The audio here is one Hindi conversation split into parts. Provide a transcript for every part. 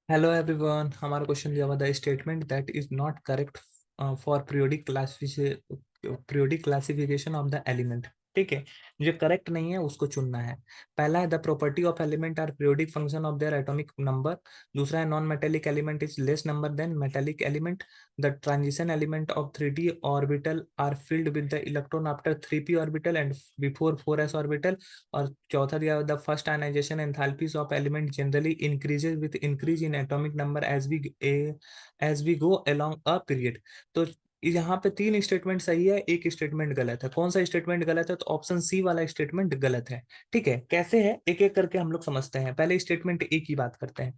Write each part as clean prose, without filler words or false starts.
हेलो एवरीवन, हमारा क्वेश्चन दिया हुआ the statement that is not correct for periodic classification of the element. ठीक है, जो करेक्ट नहीं है उसको चुनना है। पहला है the property of element are periodic function of their atomic number. दूसरा है non metallic element is less number than metallic element. The transition element of 3d orbital are filled with the electron after 3p orbital and before 4s orbital. और चौथा दिया the first ionization enthalpies of element generally increases with increase in atomic number as we go along a period. तो यहाँ पे तीन स्टेटमेंट सही है, एक स्टेटमेंट गलत है। कौन सा स्टेटमेंट गलत है? तो ऑप्शन सी वाला स्टेटमेंट गलत है। ठीक है, कैसे है एक एक करके हम लोग समझते हैं। पहले स्टेटमेंट ए की बात करते हैं।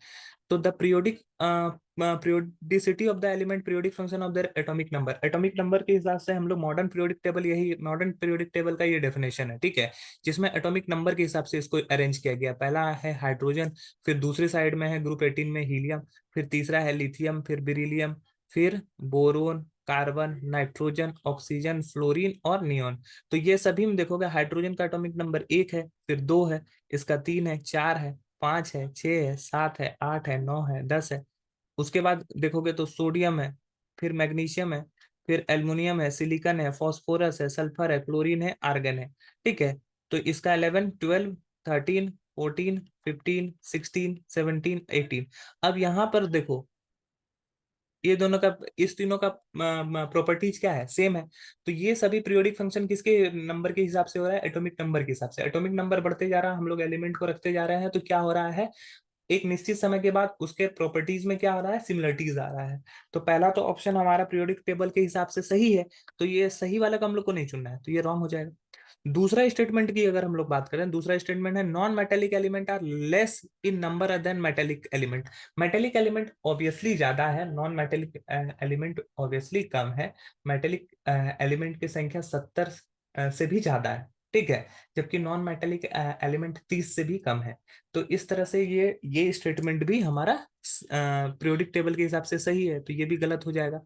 तो the periodicity of the element periodic function of their atomic number. Atomic number के हिसाब से हम लोग मॉडर्न पीरियोडिक टेबल, यही मॉडर्न पीरियोडिक टेबल का ये डेफिनेशन है। ठीक है, जिसमें एटॉमिक नंबर के हिसाब से इसको अरेंज किया गया। पहला है हाइड्रोजन, फिर दूसरी साइड में है ग्रुप 18 में हीलियम, फिर तीसरा है लिथियम, फिर बेरिलियम, फिर boron, carbon, nitrogen, oxygen, fluorine और नियोन। तो ये सभी में देखोगे हाइड्रोजन का एटॉमिक नंबर 1 है, फिर 2 है, इसका 3 है, 4 है, 5 है, 6 है, 7 है, 8 है, 9 है, 10 है। उसके बाद देखोगे तो सोडियम है, फिर मैग्नीशियम है, फिर एल्युमिनियम है, सिलिकॉन है, फास्फोरस है, सल्फर है, क्लोरीन है, आर्गन है। ठीक है, तो इसका 11, 12, 13, 14, 15, 16, 17, 18। अब यहां पर देखो, ये दोनों का, इस तीनों का प्रॉपर्टीज क्या है? सेम है। तो ये सभी पीरियोडिक फंक्शन किसके नंबर के हिसाब से हो रहा है? एटॉमिक नंबर के हिसाब से। एटॉमिक नंबर बढ़ते जा रहा है, हम लोग एलिमेंट को रखते जा रहे हैं, तो क्या हो रहा है? एक निश्चित समय के बाद उसके प्रॉपर्टीज में क्या आ रहा है? सिमिलरिटीज आ रहा है। तो पहला तो ऑप्शन हमारा पीरियोडिक टेबल के हिसाब से सही है, तो ये सही वाला का हम लोग को नहीं चुनना है, तो ये रॉन्ग हो जाएगा। दूसरा स्टेटमेंट की अगर हम लोग बात करें, दूसरा स्टेटमेंट है non metallic element are less in number than metallic element. Metallic element obviously ज्यादा है, नॉन मेटेलिक एलिमेंट ऑब्वियसली कम है। मेटेलिक एलिमेंट की संख्या 70 से भी ज्यादा है। ठीक है, जबकि नॉन मेटेलिक एलिमेंट 30 से भी कम है। तो इस तरह से ये स्टेटमेंट भी हमारा पीरियोडिक टेबल के हिसाब से सही है, तो ये भी गलत हो जाएगा।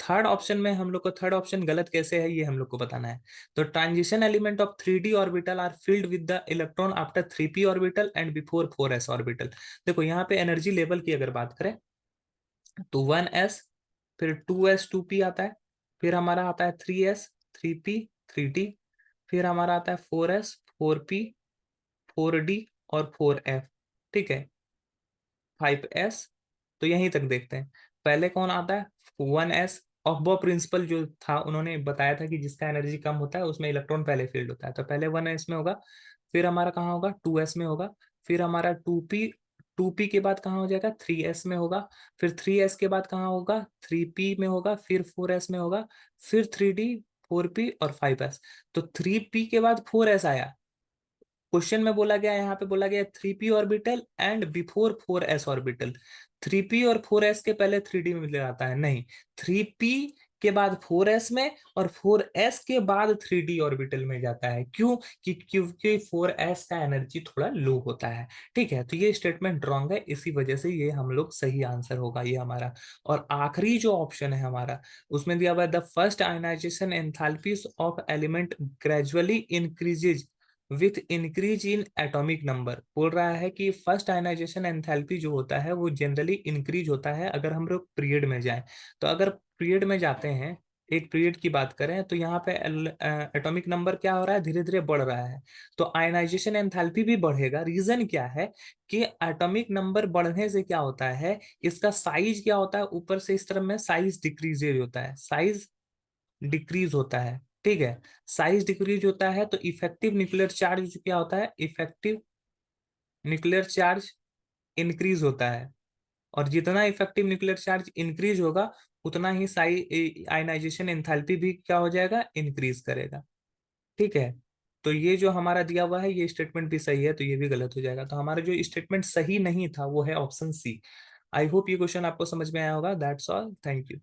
थर्ड ऑप्शन में हम लोग को, थर्ड ऑप्शन गलत कैसे है ये हम लोग को बताना है। तो transition element of 3d orbital are filled with the electron after 3p orbital and before 4s orbital. देखो यहाँ पे एनर्जी लेवल की अगर बात करें तो 1s, फिर 2s 2p आता है, फिर हमारा आता है 3s 3p 3d, फिर हमारा आता है 4s 4p 4d और 4f। ठीक है, 5s। तो यहीं तक देखते हैं। पहले कौन आता है? 1s। ऑफ प्रिंसिपल जो था, उन्होंने बताया था कि जिसका एनर्जी कम होता है उसमें इलेक्ट्रॉन पहले फील्ड होता है, तो पहले 1s में होगा, फिर हमारा कहाँ होगा? 2s में होगा, फिर हमारा 2p के बाद कहाँ हो जाएगा? 3s में होगा, फिर 3s के बाद कहाँ होगा? 3p में होगा, फिर 4s में होगा, फिर 3d 4p और 5s। तो 3p के बाद 4s आया। क्वेश्चन में बोला गया, यहाँ पे बोला गया 3p orbital and before 4s orbital. 3p और 4s के पहले 3d में मिल जाता है? नहीं, 3p के बाद 4s में और 4s के बाद 3d ऑर्बिटल में जाता है। क्यों? क्योंकि 4s का एनर्जी थोड़ा लो होता है। ठीक है, तो ये स्टेटमेंट रॉन्ग है, इसी वजह से ये हम लोग सही आंसर होगा ये हमारा। और आखिरी जो ऑप्शन है हमारा, उसमें दिया हुआ है the first ionization enthalpies of element gradually increases with increase in atomic number. बोल रहा है कि फर्स्ट आयनाइजेशन एंथैल्पी जो होता है वो जनरली इंक्रीज होता है अगर हम लोग पीरियड में जाएं। तो अगर पीरियड में जाते हैं, एक पीरियड की बात करें, तो यहाँ पे एटॉमिक नंबर क्या हो रहा है? धीरे धीरे बढ़ रहा है, तो आयनाइजेशन एंथैल्पी भी बढ़ेगा। रीजन क्या है? कि एटॉमिक नंबर बढ़ने से क्या होता है, इसका साइज क्या होता है? ऊपर से इस तरफ में साइज डिक्रीज होता है, साइज डिक्रीज होता है। ठीक है, साइज डिक्रीज होता है तो इफेक्टिव न्यूक्लियर चार्ज क्या होता है? इफेक्टिव न्यूक्लियर चार्ज इंक्रीज होता है। और जितना इफेक्टिव न्यूक्लियर चार्ज इंक्रीज होगा, उतना ही साई आयनाइजेशन एंथैल्पी भी क्या हो जाएगा? इंक्रीज करेगा। ठीक है, तो ये जो हमारा दिया हुआ है ये स्टेटमेंट भी सही है, तो ये भी गलत हो जाएगा। तो हमारा जो स्टेटमेंट सही नहीं था वो है ऑप्शन सी। आई होप ये क्वेश्चन आपको समझ में आया होगा। That's all, thank you.